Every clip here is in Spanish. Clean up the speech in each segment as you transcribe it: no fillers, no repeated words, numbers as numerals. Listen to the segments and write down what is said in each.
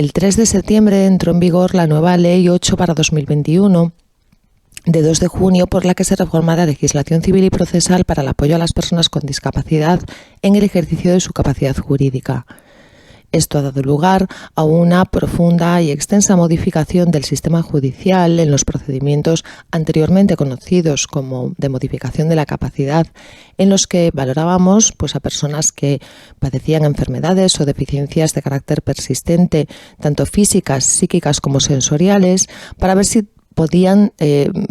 el 3 de septiembre entró en vigor la nueva Ley 8/2021 de 2 de junio por la que se reforma la legislación civil y procesal para el apoyo a las personas con discapacidad en el ejercicio de su capacidad jurídica. Esto ha dado lugar a una profunda y extensa modificación del sistema judicial en los procedimientos anteriormente conocidos como de modificación de la capacidad, en los que valorábamos a personas que padecían enfermedades o deficiencias de carácter persistente, tanto físicas, psíquicas como sensoriales, para ver si podían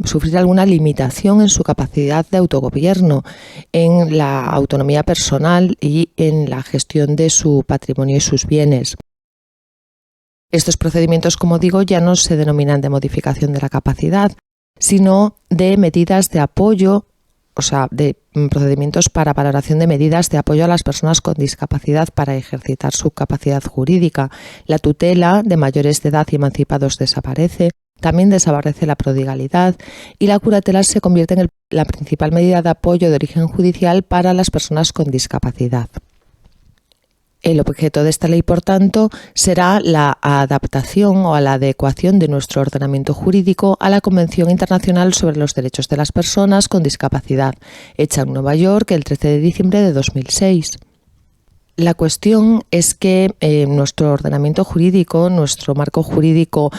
sufrir alguna limitación en su capacidad de autogobierno, en la autonomía personal y en la gestión de su patrimonio y sus bienes. Estos procedimientos, como digo, ya no se denominan de modificación de la capacidad, sino de medidas de apoyo, de procedimientos para valoración de medidas de apoyo a las personas con discapacidad para ejercitar su capacidad jurídica. La tutela de mayores de edad y emancipados desaparece. También desaparece la prodigalidad y la curatela se convierte en la principal medida de apoyo de origen judicial para las personas con discapacidad. El objeto de esta ley, por tanto, será la adaptación o la adecuación de nuestro ordenamiento jurídico a la Convención Internacional sobre los Derechos de las Personas con Discapacidad, hecha en Nueva York el 13 de diciembre de 2006. La cuestión es que nuestro ordenamiento jurídico, nuestro marco jurídico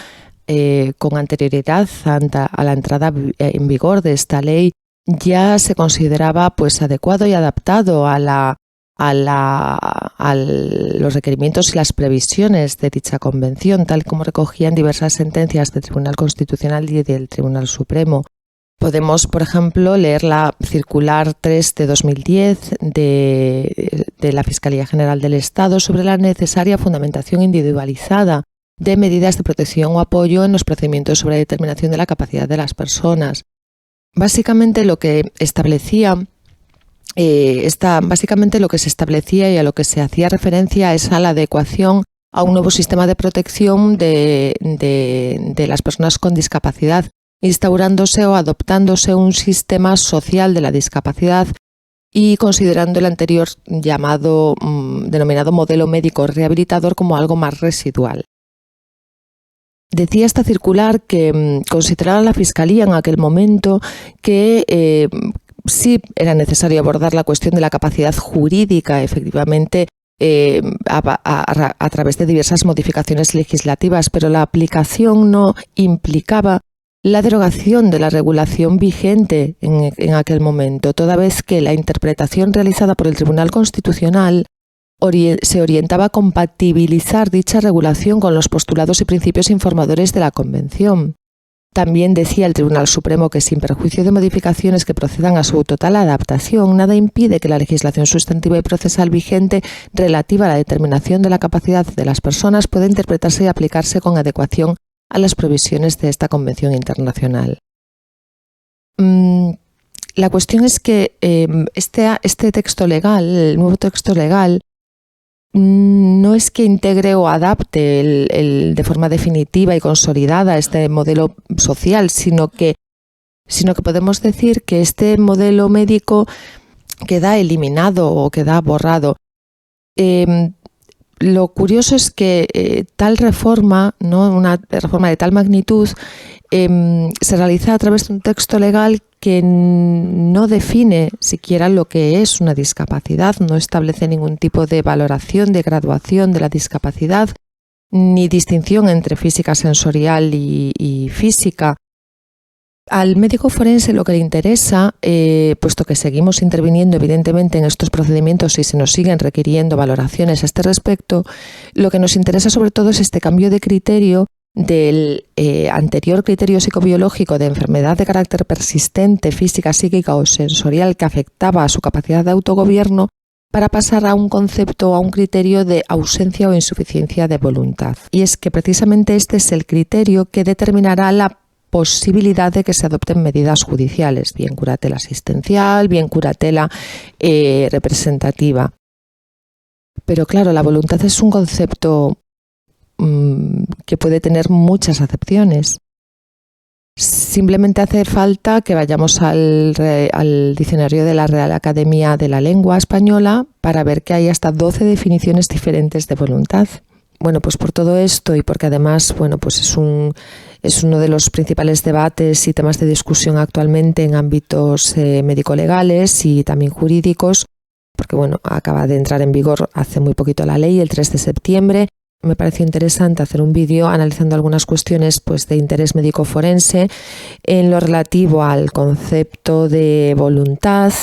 con anterioridad a la entrada en vigor de esta ley, ya se consideraba adecuado y adaptado a los requerimientos y las previsiones de dicha convención, tal como recogían diversas sentencias del Tribunal Constitucional y del Tribunal Supremo. Podemos, por ejemplo, leer la circular 3 de 2010 de la Fiscalía General del Estado sobre la necesaria fundamentación individualizada de medidas de protección o apoyo en los procedimientos sobre determinación de la capacidad de las personas. Básicamente lo que se establecía y a lo que se hacía referencia es a la adecuación a un nuevo sistema de protección de las personas con discapacidad, instaurándose o adoptándose un sistema social de la discapacidad y considerando el anterior denominado modelo médico rehabilitador como algo más residual. Decía esta circular que consideraba la Fiscalía en aquel momento que sí era necesario abordar la cuestión de la capacidad jurídica, efectivamente, a través de diversas modificaciones legislativas, pero la aplicación no implicaba la derogación de la regulación vigente en aquel momento, toda vez que la interpretación realizada por el Tribunal Constitucional se orientaba a compatibilizar dicha regulación con los postulados y principios informadores de la Convención. También decía el Tribunal Supremo que, sin perjuicio de modificaciones que procedan a su total adaptación, nada impide que la legislación sustantiva y procesal vigente relativa a la determinación de la capacidad de las personas pueda interpretarse y aplicarse con adecuación a las provisiones de esta Convención Internacional. La cuestión es que este texto legal, el nuevo texto legal, no es que integre o adapte de forma definitiva y consolidada este modelo social, sino que podemos decir que este modelo médico queda eliminado o queda borrado. Lo curioso es que tal reforma, ¿no?, una reforma de tal magnitud, se realiza a través de un texto legal que no define siquiera lo que es una discapacidad, no establece ningún tipo de valoración, de graduación de la discapacidad, ni distinción entre física sensorial y física. Al médico forense lo que le interesa, puesto que seguimos interviniendo evidentemente en estos procedimientos y se nos siguen requiriendo valoraciones a este respecto, lo que nos interesa sobre todo es este cambio de criterio del anterior criterio psicobiológico de enfermedad de carácter persistente, física, psíquica o sensorial que afectaba a su capacidad de autogobierno, para pasar a un concepto, a un criterio de ausencia o insuficiencia de voluntad. Y es que precisamente este es el criterio que determinará la posibilidad de que se adopten medidas judiciales, bien curatela asistencial, bien curatela representativa. Pero claro, la voluntad es un concepto que puede tener muchas acepciones. Simplemente hace falta que vayamos al diccionario de la Real Academia de la Lengua Española para ver que hay hasta 12 definiciones diferentes de voluntad. Bueno, pues por todo esto y porque además, bueno, pues es uno de los principales debates y temas de discusión actualmente en ámbitos médico-legales y también jurídicos, porque bueno, acaba de entrar en vigor hace muy poquito la ley, el 3 de septiembre. Me pareció interesante hacer un vídeo analizando algunas cuestiones pues, de interés médico forense en lo relativo al concepto de voluntad,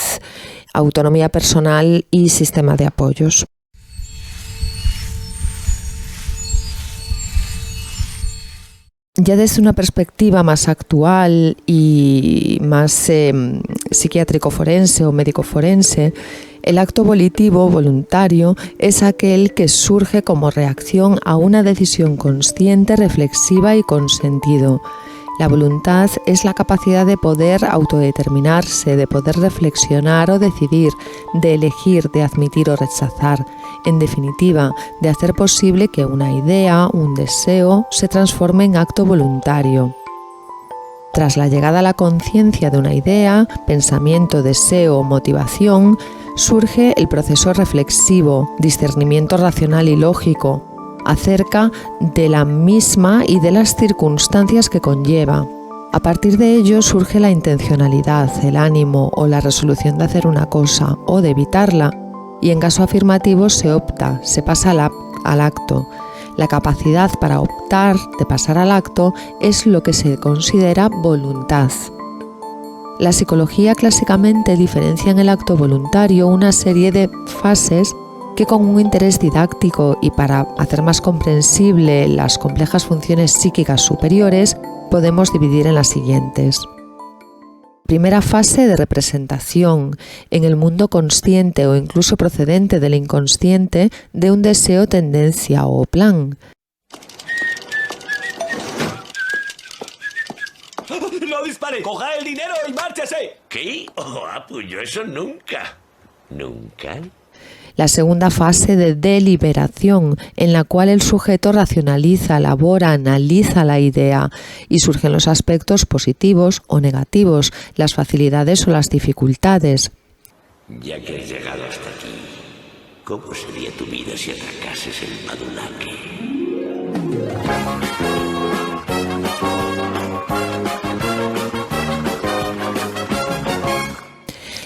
autonomía personal y sistema de apoyos. Ya desde una perspectiva más actual y más psiquiátrico-forense o médico-forense, el acto volitivo voluntario es aquel que surge como reacción a una decisión consciente, reflexiva y con sentido. La voluntad es la capacidad de poder autodeterminarse, de poder reflexionar o decidir, de elegir, de admitir o rechazar. En definitiva, de hacer posible que una idea, un deseo, se transforme en acto voluntario. Tras la llegada a la conciencia de una idea, pensamiento, deseo o motivación, surge el proceso reflexivo, discernimiento racional y lógico, acerca de la misma y de las circunstancias que conlleva. A partir de ello surge la intencionalidad, el ánimo o la resolución de hacer una cosa o de evitarla, y en caso afirmativo se opta, se pasa al acto. La capacidad para optar, de pasar al acto, es lo que se considera voluntad. La psicología clásicamente diferencia en el acto voluntario una serie de fases que con un interés didáctico y para hacer más comprensible las complejas funciones psíquicas superiores, podemos dividir en las siguientes. Primera fase de representación, en el mundo consciente o incluso procedente del inconsciente de un deseo, tendencia o plan. ¡No dispare! ¡Coja el dinero y márchese! ¿Qué? Pues yo eso nunca. ¿Nunca? La segunda fase de deliberación, en la cual el sujeto racionaliza, elabora, analiza la idea y surgen los aspectos positivos o negativos, las facilidades o las dificultades. Ya que has llegado hasta aquí, ¿cómo sería tu vida si atracases el Badulaque?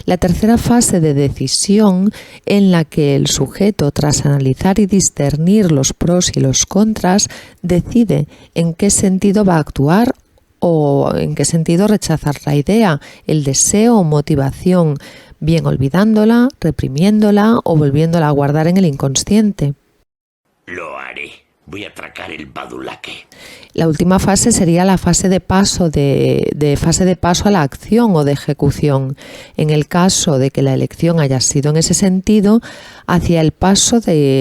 La tercera fase de decisión, en la que el sujeto, tras analizar y discernir los pros y los contras, decide en qué sentido va a actuar o en qué sentido rechazar la idea, el deseo o motivación, bien olvidándola, reprimiéndola o volviéndola a guardar en el inconsciente. Lo haré. Voy a atracar el Badulaque. La última fase sería la fase de paso a la acción o de ejecución. En el caso de que la elección haya sido en ese sentido, hacia el paso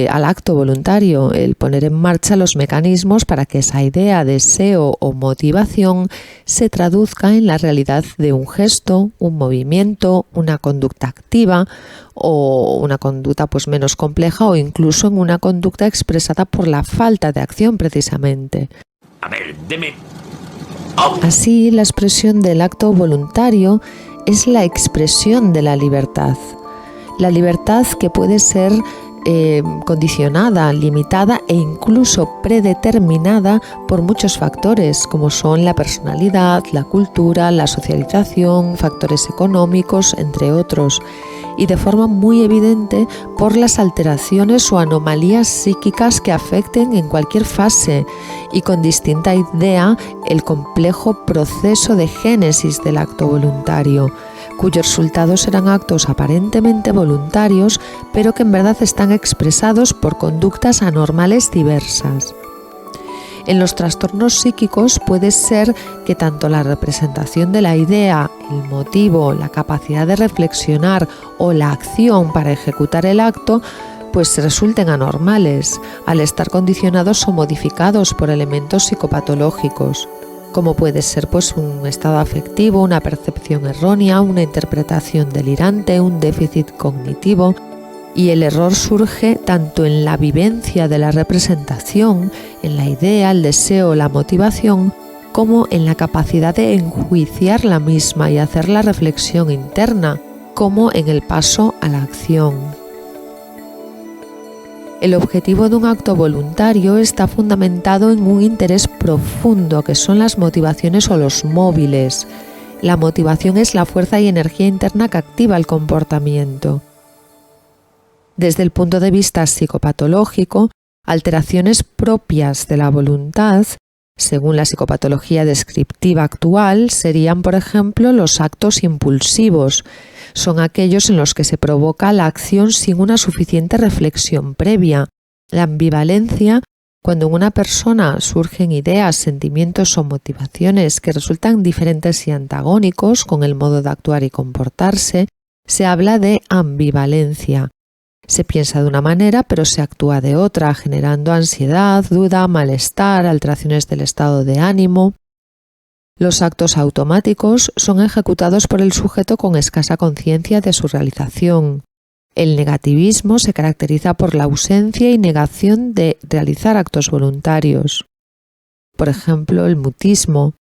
al acto voluntario, el poner en marcha los mecanismos para que esa idea, deseo o motivación se traduzca en la realidad de un gesto, un movimiento, una conducta activa o una conducta pues menos compleja o incluso en una conducta expresada por la falta de acción precisamente. A ver, deme... ¡Oh! Así, la expresión del acto voluntario es la expresión de la libertad. La libertad que puede ser condicionada, limitada e incluso predeterminada por muchos factores, como son la personalidad, la cultura, la socialización, factores económicos, entre otros, y de forma muy evidente por las alteraciones o anomalías psíquicas que afecten en cualquier fase y con distinta idea el complejo proceso de génesis del acto voluntario, cuyos resultados serán actos aparentemente voluntarios, pero que en verdad están expresados por conductas anormales diversas. En los trastornos psíquicos puede ser que tanto la representación de la idea, el motivo, la capacidad de reflexionar o la acción para ejecutar el acto pues resulten anormales, al estar condicionados o modificados por elementos psicopatológicos, como puede ser pues un estado afectivo, una percepción errónea, una interpretación delirante, un déficit cognitivo. Y el error surge tanto en la vivencia de la representación, en la idea, el deseo, la motivación, como en la capacidad de enjuiciar la misma y hacer la reflexión interna, como en el paso a la acción. El objetivo de un acto voluntario está fundamentado en un interés profundo, que son las motivaciones o los móviles. La motivación es la fuerza y energía interna que activa el comportamiento. Desde el punto de vista psicopatológico, alteraciones propias de la voluntad, según la psicopatología descriptiva actual, serían, por ejemplo, los actos impulsivos. Son aquellos en los que se provoca la acción sin una suficiente reflexión previa. La ambivalencia, cuando en una persona surgen ideas, sentimientos o motivaciones que resultan diferentes y antagónicos con el modo de actuar y comportarse, se habla de ambivalencia. Se piensa de una manera, pero se actúa de otra, generando ansiedad, duda, malestar, alteraciones del estado de ánimo. Los actos automáticos son ejecutados por el sujeto con escasa conciencia de su realización. El negativismo se caracteriza por la ausencia y negación de realizar actos voluntarios. Por ejemplo, el mutismo.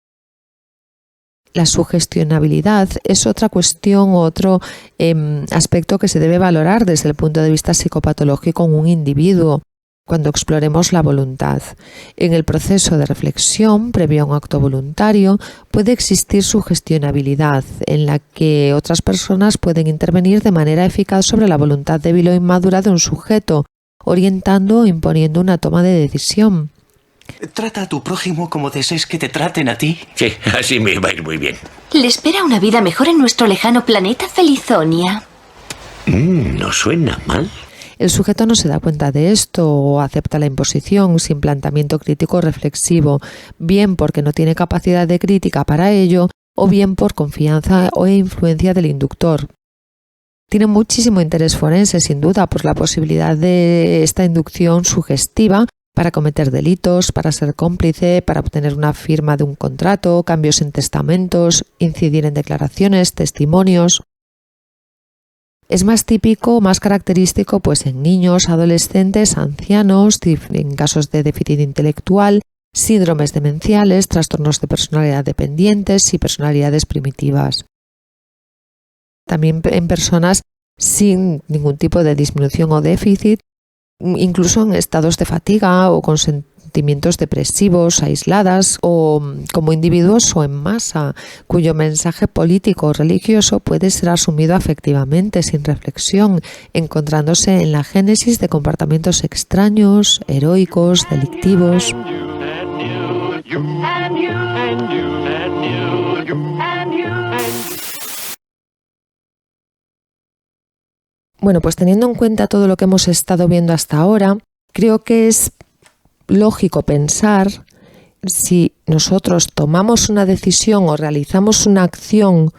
La sugestionabilidad es otra cuestión, otro aspecto que se debe valorar desde el punto de vista psicopatológico en un individuo cuando exploremos la voluntad. En el proceso de reflexión previo a un acto voluntario puede existir sugestionabilidad, en la que otras personas pueden intervenir de manera eficaz sobre la voluntad débil o inmadura de un sujeto, orientando o imponiendo una toma de decisión. Trata a tu prójimo como desees que te traten a ti. Sí, así me va a ir muy bien. Le espera una vida mejor en nuestro lejano planeta Felizonia. No suena mal. El sujeto no se da cuenta de esto o acepta la imposición sin planteamiento crítico reflexivo, bien porque no tiene capacidad de crítica para ello o bien por confianza o influencia del inductor. Tiene muchísimo interés forense, sin duda, por la posibilidad de esta inducción sugestiva para cometer delitos, para ser cómplice, para obtener una firma de un contrato, cambios en testamentos, incidir en declaraciones, testimonios. Es más típico, más característico pues en niños, adolescentes, ancianos, en casos de déficit intelectual, síndromes demenciales, trastornos de personalidad dependientes y personalidades primitivas. También en personas sin ningún tipo de disminución o déficit, incluso en estados de fatiga o con sentimientos depresivos, aisladas o como individuos o en masa, cuyo mensaje político o religioso puede ser asumido afectivamente, sin reflexión, encontrándose en la génesis de comportamientos extraños, heroicos, delictivos. Bueno, pues teniendo en cuenta todo lo que hemos estado viendo hasta ahora, creo que es lógico pensar si nosotros tomamos una decisión o realizamos una acción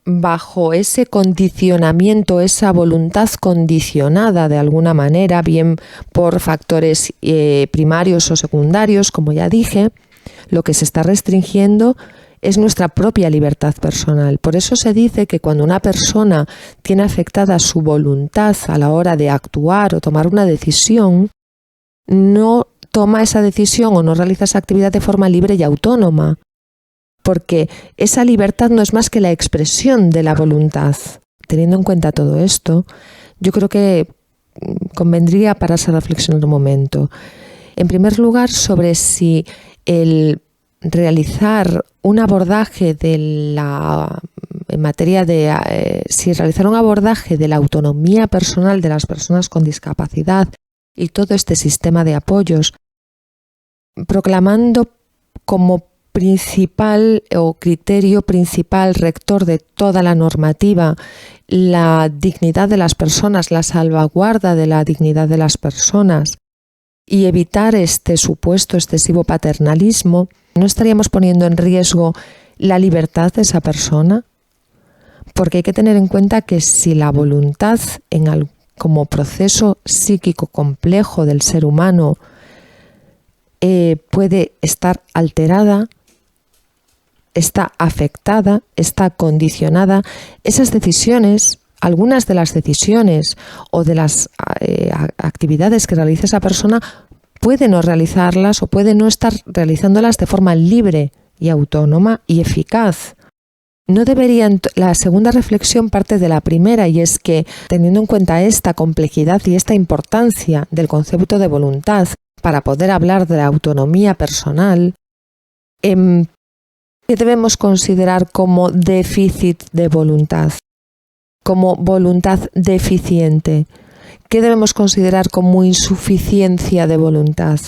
bajo ese condicionamiento, esa voluntad condicionada de alguna manera, bien por factores primarios o secundarios, como ya dije, lo que se está restringiendo es nuestra propia libertad personal. Por eso se dice que cuando una persona tiene afectada su voluntad a la hora de actuar o tomar una decisión, no toma esa decisión o no realiza esa actividad de forma libre y autónoma, porque esa libertad no es más que la expresión de la voluntad. Teniendo en cuenta todo esto, yo creo que convendría pararse a reflexionar un momento. En primer lugar, sobre si el realizar un abordaje en materia de si realizar un abordaje de la autonomía personal de las personas con discapacidad y todo este sistema de apoyos, proclamando como principal o criterio principal rector de toda la normativa la dignidad de las personas, la salvaguarda de la dignidad de las personas y evitar este supuesto excesivo paternalismo, ¿no estaríamos poniendo en riesgo la libertad de esa persona? Porque hay que tener en cuenta que si la voluntad como proceso psíquico complejo del ser humano puede estar alterada, está afectada, está condicionada, esas decisiones, algunas de las decisiones o de las actividades que realiza esa persona puede no realizarlas o puede no estar realizándolas de forma libre y autónoma y eficaz. La segunda reflexión parte de la primera, y es que, teniendo en cuenta esta complejidad y esta importancia del concepto de voluntad para poder hablar de la autonomía personal, ¿qué debemos considerar como déficit de voluntad? Como voluntad deficiente. ¿Qué debemos considerar como insuficiencia de voluntad?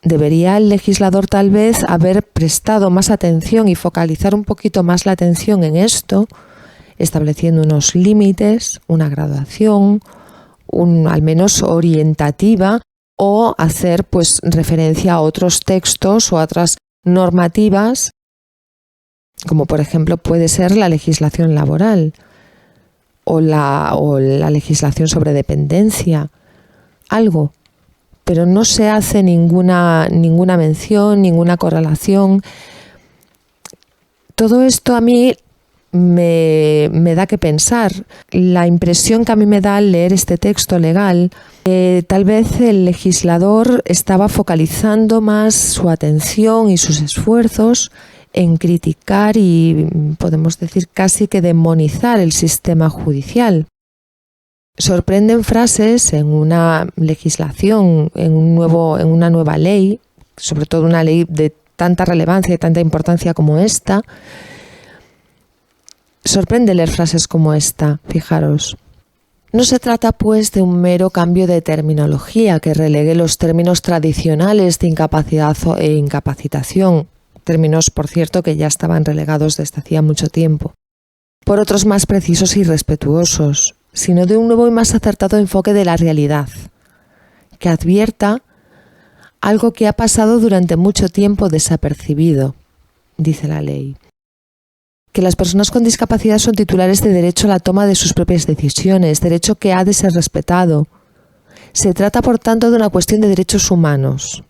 Debería el legislador tal vez haber prestado más atención y focalizar un poquito más la atención en esto, estableciendo unos límites, una graduación, al menos orientativa, o hacer pues referencia a otros textos o a otras normativas, como por ejemplo puede ser la legislación laboral o la legislación sobre dependencia, algo. Pero no se hace ninguna mención, ninguna correlación. Todo esto a mí me da que pensar. La impresión que a mí me da al leer este texto legal, tal vez el legislador estaba focalizando más su atención y sus esfuerzos en criticar y, podemos decir, casi que demonizar el sistema judicial. Sorprenden frases en una legislación, en una nueva ley, sobre todo una ley de tanta relevancia y tanta importancia como esta. Sorprende leer frases como esta, fijaros. No se trata pues de un mero cambio de terminología que relegue los términos tradicionales de incapacidad e incapacitación, términos por cierto que ya estaban relegados desde hacía mucho tiempo, por otros más precisos y respetuosos, sino de un nuevo y más acertado enfoque de la realidad, que advierta algo que ha pasado durante mucho tiempo desapercibido, dice la ley. Que las personas con discapacidad son titulares de derecho a la toma de sus propias decisiones, derecho que ha de ser respetado. Se trata, por tanto, de una cuestión de derechos humanos.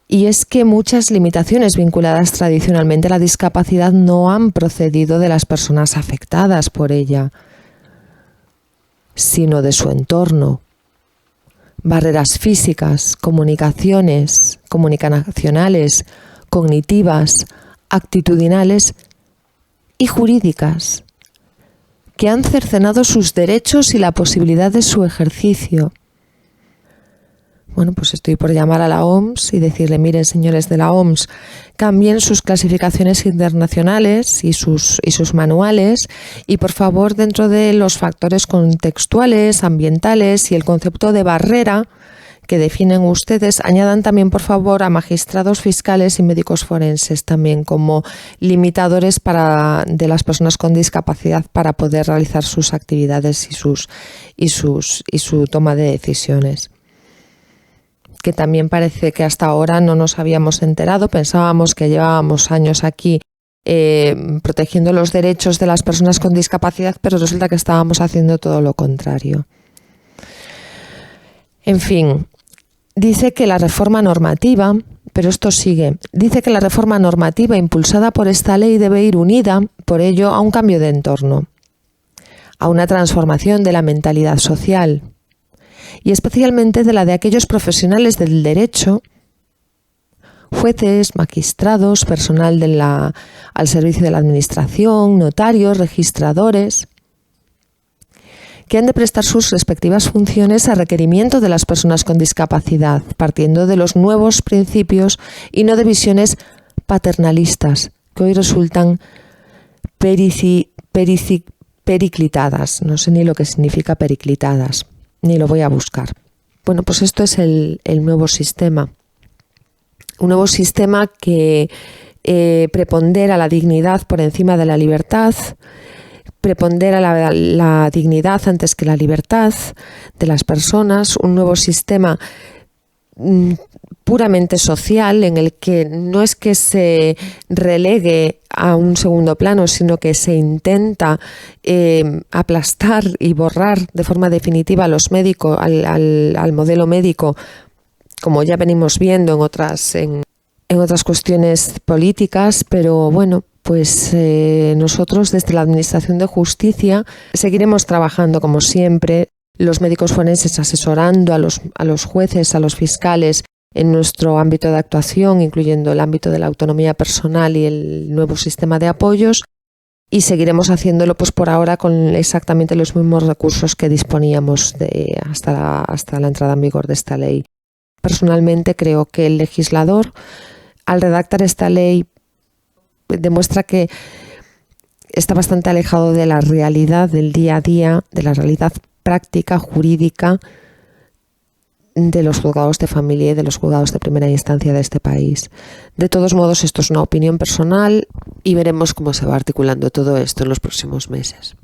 Y es que muchas limitaciones vinculadas tradicionalmente a la discapacidad no han procedido de las personas afectadas por ella, sino de su entorno. Barreras físicas, comunicacionales, cognitivas, actitudinales y jurídicas, que han cercenado sus derechos y la posibilidad de su ejercicio. Bueno, pues estoy por llamar a la OMS y decirle, miren, señores de la OMS, cambien sus clasificaciones internacionales y sus manuales y, por favor, dentro de los factores contextuales, ambientales y el concepto de barrera que definen ustedes, añadan también, por favor, a magistrados fiscales y médicos forenses también como limitadores de las personas con discapacidad para poder realizar sus actividades y su toma de decisiones. Que también parece que hasta ahora no nos habíamos enterado, pensábamos que llevábamos años aquí protegiendo los derechos de las personas con discapacidad, pero resulta que estábamos haciendo todo lo contrario. En fin, dice que la reforma normativa, pero esto sigue, dice que la reforma normativa impulsada por esta ley debe ir unida, por ello, a un cambio de entorno, a una transformación de la mentalidad social, y especialmente de la de aquellos profesionales del derecho, jueces, magistrados, personal al servicio de la administración, notarios, registradores, que han de prestar sus respectivas funciones a requerimiento de las personas con discapacidad, partiendo de los nuevos principios y no de visiones paternalistas, que hoy resultan periclitadas. No sé ni lo que significa periclitadas. Ni lo voy a buscar. Bueno, pues esto es el nuevo sistema. Un nuevo sistema que prepondera la dignidad por encima de la libertad, prepondera la dignidad antes que la libertad de las personas, un nuevo sistema puramente social en el que no es que se relegue a un segundo plano, sino que se intenta aplastar y borrar de forma definitiva a los médicos, al modelo médico, como ya venimos viendo en otras cuestiones políticas, pero bueno, pues nosotros desde la Administración de Justicia seguiremos trabajando como siempre, los médicos forenses asesorando a los jueces, a los fiscales, en nuestro ámbito de actuación, incluyendo el ámbito de la autonomía personal y el nuevo sistema de apoyos, y seguiremos haciéndolo pues por ahora con exactamente los mismos recursos que disponíamos hasta la entrada en vigor de esta ley. Personalmente creo que el legislador, al redactar esta ley, demuestra que está bastante alejado de la realidad del día a día, de la realidad práctica, jurídica, de los juzgados de familia y de los juzgados de primera instancia de este país. De todos modos, esto es una opinión personal y veremos cómo se va articulando todo esto en los próximos meses.